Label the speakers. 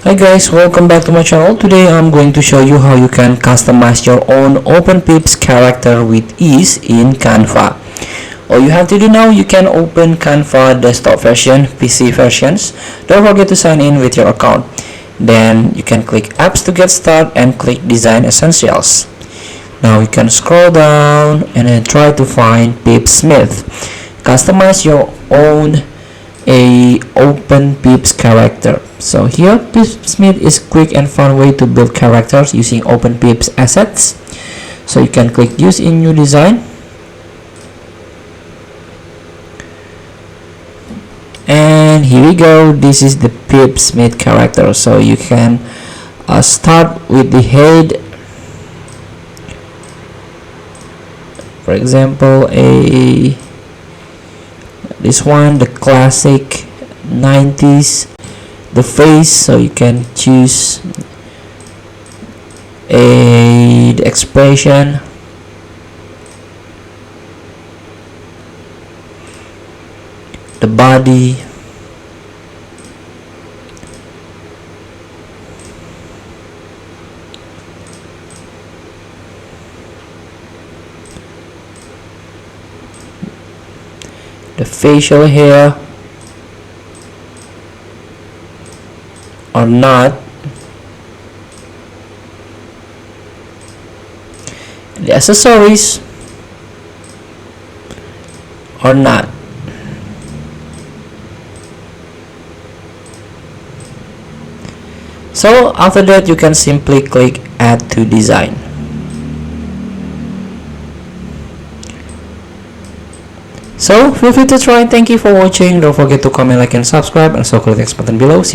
Speaker 1: Hi guys, welcome back to my channel. Today I'm going to show you how you can customize your own Open Peeps character with ease in Canva. All you have to do now, you can open Canva desktop version, PC versions. Don't forget to sign in with your account. Then you can click apps to get started and click design essentials. Now you can scroll down and then try to find Peeps Smith. Customize your own Open Peeps character. So here Peeps Smith is quick and fun way to build characters using Open Peeps assets. So you can click use in new design, and here we go. This is the Peeps Smith character. So you can start with the head. For example, this one, the classic 90s, the face. So you can choose the expression, the body, the facial hair or not, the accessories or not. So after that, you can simply click add to design. So feel free to try. Thank you for watching. Don't forget to comment, like, and subscribe, and so click the next button below. See you